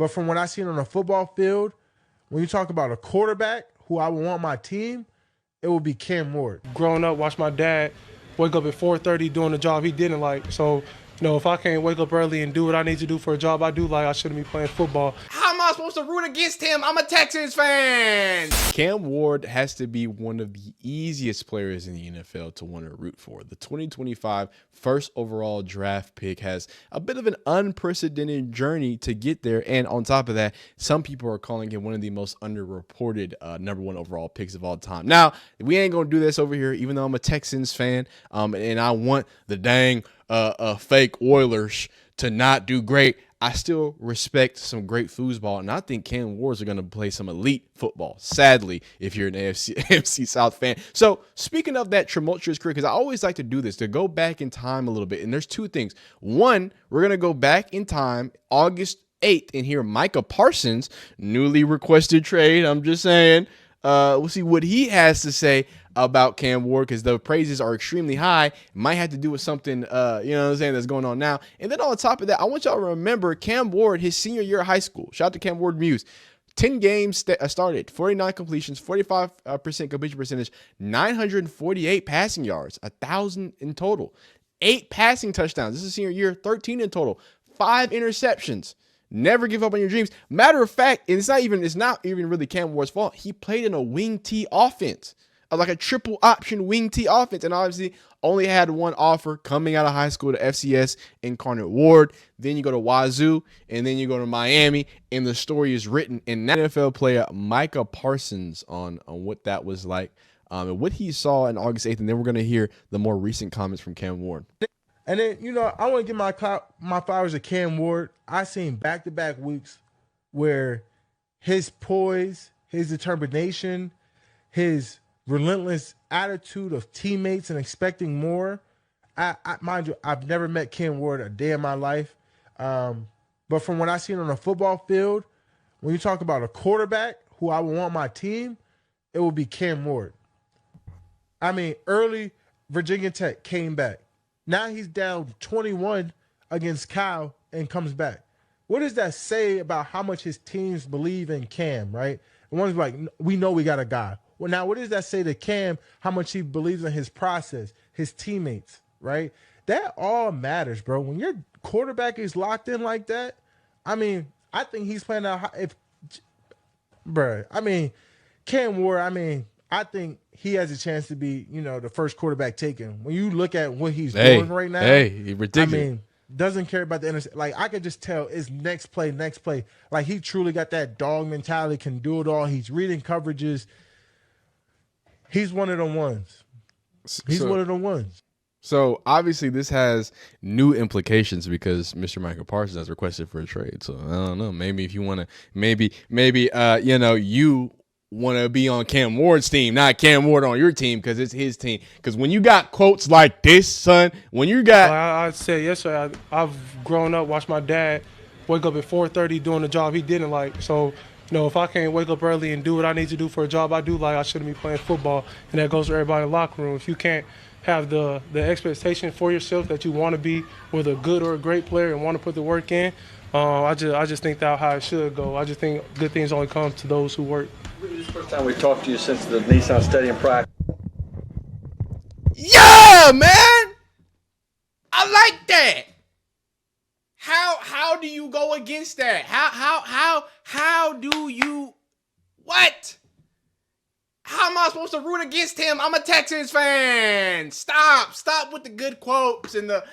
But from what I seen on the football field, when you talk about a quarterback who I would want on my team, it would be Cam Ward. Growing up, watched my dad wake up at 4:30 doing a job he didn't like. So, if I can't wake up early and do what I need to do for a job I do like, I shouldn't be playing football. How am I supposed to root against him? I'm a Texans fan. Cam Ward has to be one of the easiest players in the NFL to want to root for. The 2025 first overall draft pick has a bit of an unprecedented journey to get there. And on top of that, some people are calling him one of the most underreported number one overall picks of all time. Now, we ain't going to do this over here, even though I'm a Texans fan, and I want the dang fake Oilers to not do great. I still respect some great foosball, and I think Cam Wards are going to play some elite football, sadly, if you're an AFC South fan. So speaking of that tumultuous career, because I always like to do this, to go back in time a little bit, and there's two things. One, we're going to go back in time, August 8th, and hear Micah Parsons' newly requested trade. I'm just saying. We'll see what he has to say about Cam Ward, because the praises are extremely high. It might have to do with something, that's going on now. And then on top of that, I want y'all to remember Cam Ward, his senior year of high school. Shout out to Cam Ward Muse. 10 games started, 49 completions, 45% completion percentage, 948 passing yards, 1,000 in total, 8 passing touchdowns. This is senior year, 13 in total, 5 interceptions. Never give up on your dreams. Matter of fact, it's not even really Cam Ward's fault. He played in a wing T offense, like a triple option wing T offense, and obviously only had one offer coming out of high school to FCS Incarnate Ward. Then you go to Wazoo, and then you go to Miami, and the story is written in NFL player Micah Parsons on what that was like, and what he saw in August 8th, and then we're going to hear the more recent comments from Cam Ward. And then, I want to give my flowers to Cam Ward. I seen back-to-back weeks where his poise, his determination, his relentless attitude of teammates and expecting more. Mind you, I've never met Cam Ward a day in my life. But from what I seen on the football field, when you talk about a quarterback who I would want on my team, it would be Cam Ward. I mean, early Virginia Tech came back. Now he's down 21 against Cal and comes back. What does that say about how much his teams believe in Cam, right? And one's like, we know we got a guy. Well, now what does that say to Cam, how much he believes in his process, his teammates, right? That all matters, bro. When your quarterback is locked in like that, I mean, I think he's playing out. Cam Ward, I think he has a chance to be, the first quarterback taken. When you look at what he's doing right now, he ridiculous. Doesn't care about the intercept. Like, I could just tell it's next play. Like, he truly got that dog mentality, can do it all. He's reading coverages. He's one of the ones. One of the ones. So obviously this has new implications because Mr. Michael Parsons has requested for a trade. So I don't know. Maybe if you want to, you want to be on Cam Ward's team, not Cam Ward on your team because it's his team. Because when you got quotes like this, son, when you got... I said yesterday, I've grown up, watched my dad wake up at 4:30 doing a job he didn't like. So, if I can't wake up early and do what I need to do for a job I do like, I shouldn't be playing football. And that goes for everybody in the locker room. If you can't have the expectation for yourself that you want to be whether a good or a great player and want to put the work in, I just think that's how it should go. I just think good things only come to those who work. This is the first time we talked to you since the Nissan Stadium practice. Yeah, man. I like that. How do you go against that? How do you what? How am I supposed to root against him? I'm a Texans fan. Stop with the good quotes and the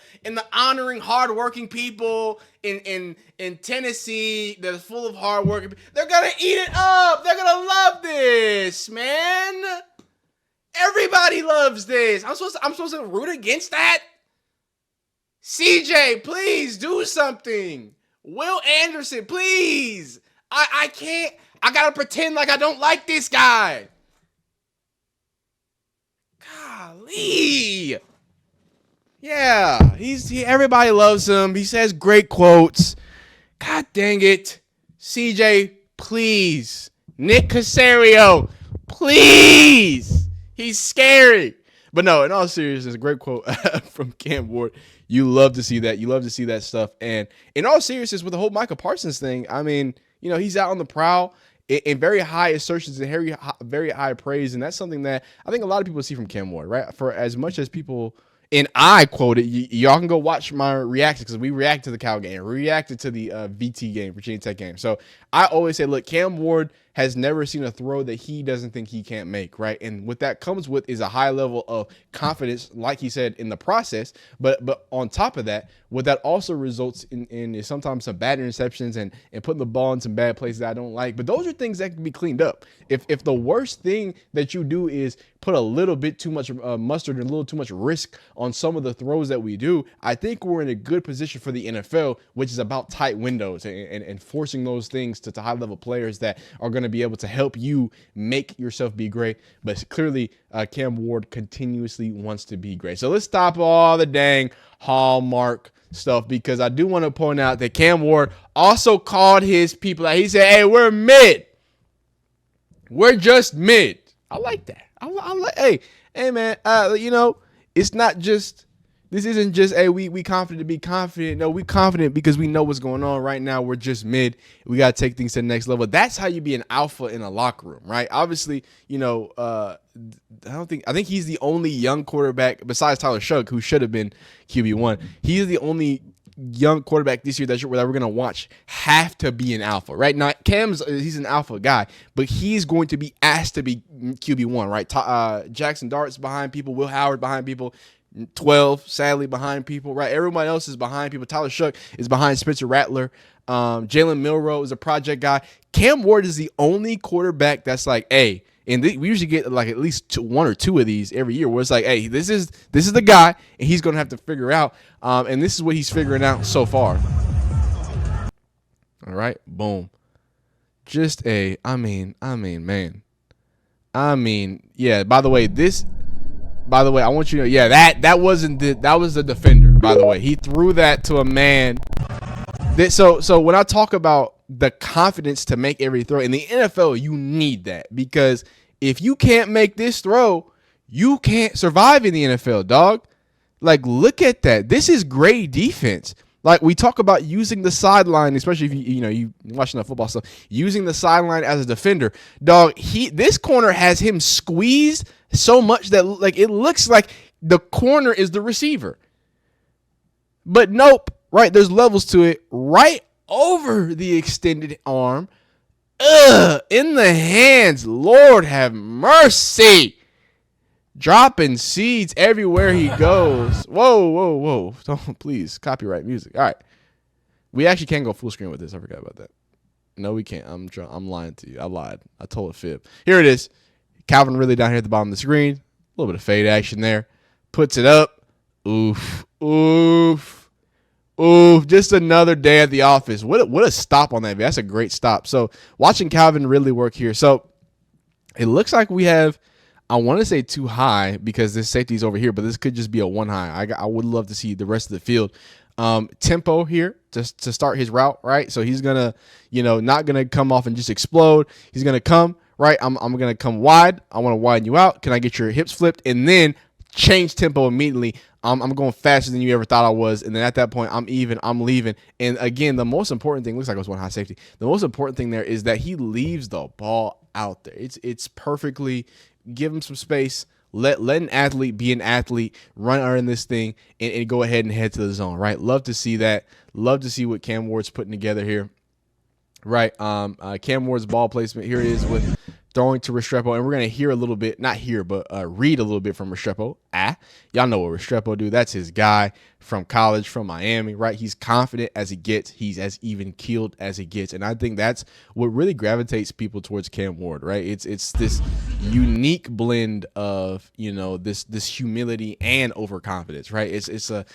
honoring hardworking people in Tennessee that's full of hardworking people. They're gonna eat it up. They're gonna love this, man. Everybody loves this. I'm supposed to root against that. CJ, please do something. Will Anderson, please. I can't. I gotta pretend like I don't like this guy. Golly. Yeah, everybody loves him. He says great quotes. God dang it. CJ, please. Nick Casario, please. He's scary. But no, in all seriousness, a great quote from Cam Ward. You love to see that. You love to see that stuff. And in all seriousness, with the whole Micah Parsons thing, I mean, he's out on the prowl in very high assertions and very high praise. And that's something that I think a lot of people see from Cam Ward, right? For as much as people, and I quote it, y'all can go watch my reaction because we reacted to the Cal game, we reacted to the VT game, Virginia Tech game. So I always say, look, Cam Ward has never seen a throw that he doesn't think he can't make, right? And what that comes with is a high level of confidence, like he said, in the process. But on top of that, what that also results in is sometimes some bad interceptions and putting the ball in some bad places that I don't like. But those are things that can be cleaned up. If the worst thing that you do is put a little bit too much mustard and a little too much risk on some of the throws that we do, I think we're in a good position for the NFL, which is about tight windows and forcing those things to high level players that are going to be able to help you make yourself be great. But clearly Cam Ward continuously wants to be great. So let's stop all the dang Hallmark stuff, because I do want to point out that Cam Ward also called his people out. He said, hey, we're mid. We're just mid. I like that. I like, hey man, it's not just, this isn't just, hey, we confident to be confident. No, we confident because we know what's going on right now. We're just mid. We got to take things to the next level. That's how you be an alpha in a locker room, right? Obviously, I think he's the only young quarterback besides Tyler Shough, who should have been QB1. He's the only young quarterback this year that we're going to watch have to be an alpha, right? Now, he's an alpha guy, but he's going to be asked to be QB1, right? Jackson Dart's behind people. Will Howard behind people. 12, sadly, behind people, right? Everybody else is behind people. Tyler Shough is behind Spencer Rattler. Jalen Milroe is a project guy. Cam Ward is the only quarterback that's like, hey, and we usually get like at least one or two of these every year where it's like, hey, this is the guy, and he's going to have to figure out. And this is what he's figuring out so far. All right, boom. Just yeah, by the way, I want you to know, yeah, that was the defender, by the way. He threw that to a man. So when I talk about the confidence to make every throw in the NFL, you need that, because if you can't make this throw, you can't survive in the NFL, dog. Like, look at that. This is great defense. Like, we talk about using the sideline, especially if you watching the football stuff, using the sideline as a defender. Dog, this corner has him squeezed so much that like it looks like the corner is the receiver. But nope, right? There's levels to it. Right over the extended arm. In the hands. Lord have mercy. Dropping seeds everywhere he goes. Whoa. Don't, please, copyright music. All right. We actually can't go full screen with this. I forgot about that. No, we can't. I'm lying to you. I lied. I told a fib. Here it is. Calvin Ridley down here at the bottom of the screen. A little bit of fade action there. Puts it up. Oof. Just another day at the office. What a stop on that. That's a great stop. So watching Calvin Ridley work here. So it looks like we have, I want to say 2 high because this safety's over here, but this could just be a 1 high. I would love to see the rest of the field. Tempo here to start his route, right? So he's going to, not going to come off and just explode. He's going to come, right? I'm going to come wide. I want to widen you out. Can I get your hips flipped? And then change tempo immediately. I'm going faster than you ever thought I was. And then at that point, I'm leaving. And again, the most important thing, looks like it was 1 high safety. The most important thing there is that he leaves the ball out there. It's perfectly, give him some space. Let an athlete be an athlete, run in this thing, and go ahead and head to the zone, right? Love to see that. Love to see what Cam Ward's putting together here, right? Cam Ward's ball placement, here it is with throwing to Restrepo, and we're going to hear a little bit, not hear, but read a little bit from Restrepo. Y'all know what Restrepo do. That's his guy from college, from Miami, right? He's confident as he gets. He's as even keeled as he gets. And I think that's what really gravitates people towards Cam Ward, right? It's this unique blend of, this humility and overconfidence, right? It's I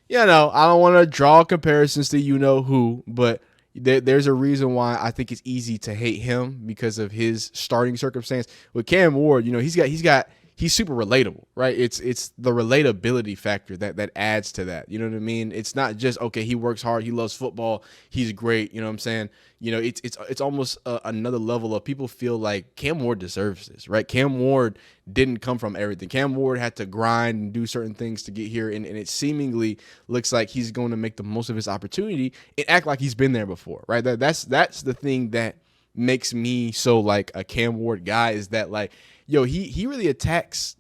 don't want to draw comparisons to who, but there's a reason why I think it's easy to hate him because of his starting circumstance. With Cam Ward, he's got he's super relatable, right? It's the relatability factor that adds to that. You know what I mean? It's not just, okay, he works hard, he loves football, he's great. You know what I'm saying? You know, it's almost another level of people feel like Cam Ward deserves this, right? Cam Ward didn't come from everything. Cam Ward had to grind and do certain things to get here, and it seemingly looks like he's going to make the most of his opportunity and act like he's been there before, right? That's the thing that makes me so like a Cam Ward guy, is that like, yo, he really attacks,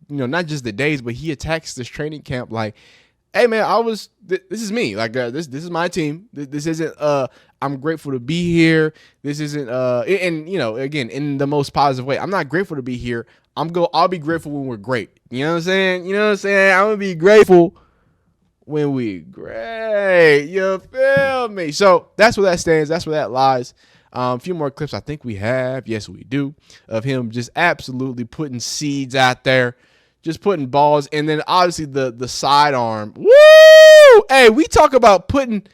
you know, not just the days, but he attacks this training camp like, hey man, this is me, like this is my team. This isn't I'm grateful to be here. This isn't and you know, again, in the most positive way. I'm not grateful to be here. I'll be grateful when we're great. You know what I'm saying? I'm gonna be grateful when we great. You feel me? So that's where that stands. That's where that lies. A few more clips I think we have. Yes, we do. Of him just absolutely putting seeds out there, just putting balls. And then obviously the sidearm. Woo! Hey, we talk about putting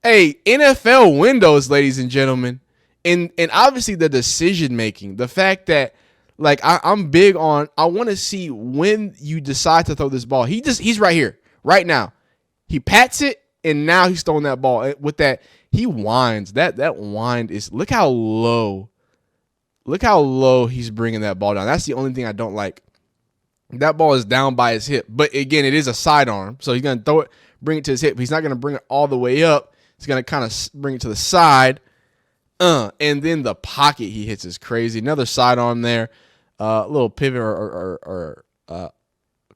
NFL windows, ladies and gentlemen. And obviously the decision making. The fact that, like, I'm big on, I want to see when you decide to throw this ball. He's right here, right now. He pats it, and now he's throwing that ball. With that, he winds. That wind is, look how low he's bringing that ball down. That's the only thing I don't like. That ball is down by his hip. But again, it is a sidearm. So he's going to throw it, bring it to his hip. He's not going to bring it all the way up. He's going to kind of bring it to the side. And then the pocket he hits is crazy. Another sidearm there. A little pivot or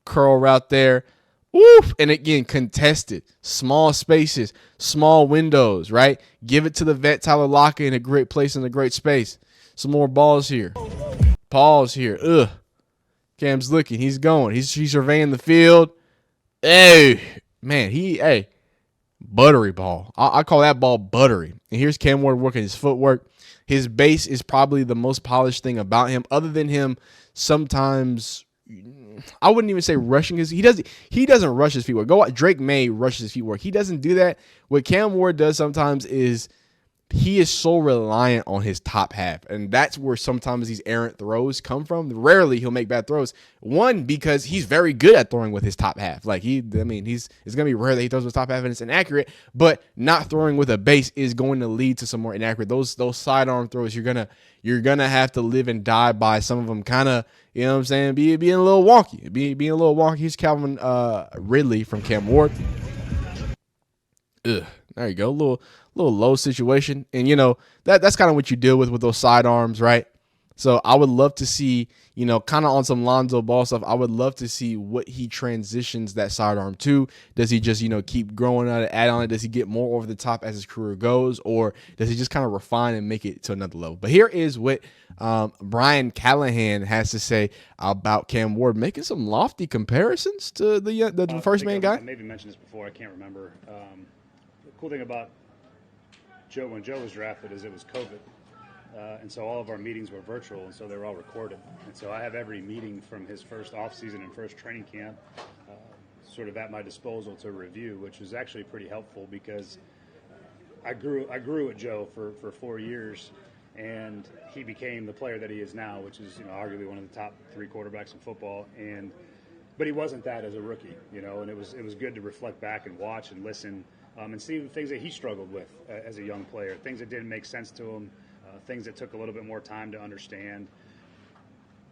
curl route there. Woof. And again, contested. Small spaces, small windows, right? Give it to the vet, Tyler Lockett, in a great place, in a great space. Some more balls here. Pause here. Ugh. Cam's looking. He's going. He's surveying the field. Hey, man, buttery ball. I call that ball buttery. And here's Cam Ward working his footwork. His base is probably the most polished thing about him, other than him sometimes, I wouldn't even say rushing he doesn't rush his feet. Drake May rushes his feet work. He doesn't do that. What Cam Ward does sometimes is he is so reliant on his top half. And that's where sometimes these errant throws come from. Rarely he'll make bad throws. One, because he's very good at throwing with his top half. Like it's going to be rare that he throws with top half and it's inaccurate, but not throwing with a base is going to lead to some more inaccurate. Those sidearm throws, you're going to have to live and die by. Some of them kind of, you know what I'm saying, being a little wonky. Being a little wonky. Here's Calvin Ridley from Cam Ward. Ugh, there you go. A little low situation. And, you know, that's kind of what you deal with those sidearms, right? So I would love to see, you know, kind of on some Lonzo Ball stuff, I would love to see what he transitions that sidearm to. Does he just, you know, keep growing on it, add on it? Does he get more over the top as his career goes? Or does he just kind of refine and make it to another level? But here is what Brian Callahan has to say about Cam Ward, making some lofty comparisons to the first man guy. I maybe mentioned this before. I can't remember. The cool thing about Joe, when Joe was drafted, is it was COVID. And so all of our meetings were virtual, and so they were all recorded. And so I have every meeting from his first offseason and first training camp sort of at my disposal to review, which was actually pretty helpful because I grew with Joe for 4 years, and he became the player that he is now, which is, you know, arguably one of the top 3 quarterbacks in football. But he wasn't that as a rookie, you know, and it was good to reflect back and watch and listen and see the things that he struggled with as a young player, things that didn't make sense to him. Things that took a little bit more time to understand,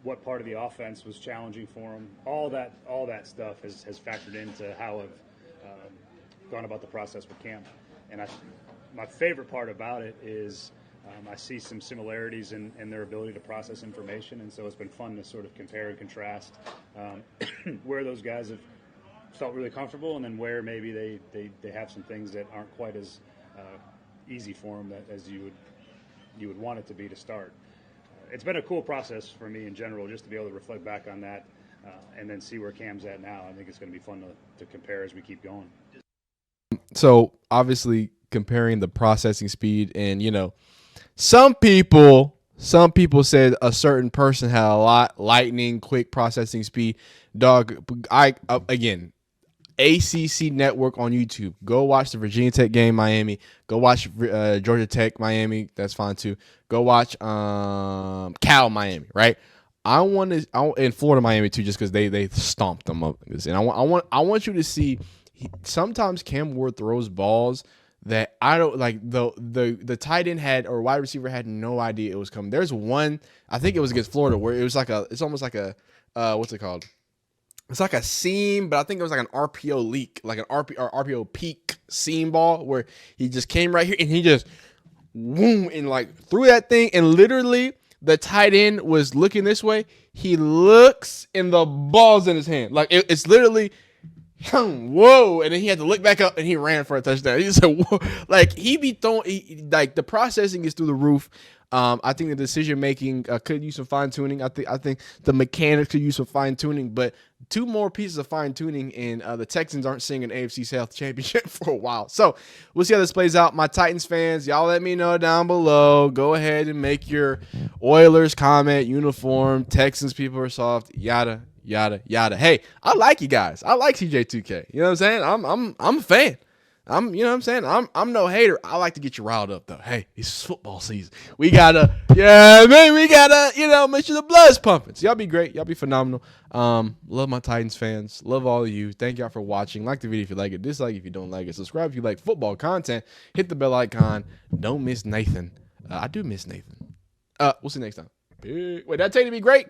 what part of the offense was challenging for him. All that stuff has factored into how I've gone about the process with Cam. And my favorite part about it is I see some similarities in their ability to process information, and so it's been fun to sort of compare and contrast where those guys have felt really comfortable, and then where maybe they have some things that aren't quite as easy for them as you would want it to be to start. It's been a cool process for me in general, just to be able to reflect back on that and then see where Cam's at now. I think it's going to be fun to compare as we keep going. So obviously comparing the processing speed, and, you know, some people said a certain person had a lot lightning quick processing speed. Dog, again, ACC Network on YouTube. Go watch the Virginia Tech game, Miami. Go watch Georgia Tech, Miami. That's fine too. Go watch Cal, Miami, right? I want to, in Florida, Miami too, just because they stomped them up. And I want you to see. Sometimes Cam Ward throws balls that I don't like. The tight end had or wide receiver had no idea it was coming. There's one, I think it was against Florida, where it was it's almost like a what's it called? It's like a seam, but I think it was like an RPO leak, like an RPO peak seam ball, where he just came right here and he just boom and like threw that thing, and literally the tight end was looking this way. He looks and the ball's in his hand, like it's literally. Whoa, and then he had to look back up and he ran for a touchdown. He said, whoa. Like he be throwing, like the processing is through the roof. I think the decision making could use some fine tuning. I think the mechanics could use some fine tuning, but 2 more pieces of fine tuning, and the Texans aren't seeing an AFC South championship for a while. So we'll see how this plays out. My Titans fans, y'all let me know down below. Go ahead and make your Oilers comment, uniform, Texans people are soft, yada yada yada. Hey, I like you guys. I like CJ2K. You know what I'm saying? I'm a fan. You know what I'm saying? I'm no hater. I like to get you riled up though. Hey, it's football season. We gotta, make sure the blood's pumping. So y'all be great. Y'all be phenomenal. Love my Titans fans. Love all of you. Thank y'all for watching. Like the video if you like it. Dislike if you don't like it. Subscribe if you like football content. Hit the bell icon. Don't miss Nathan. I do miss Nathan. We'll see you next time. Wait, did I tell you to be great?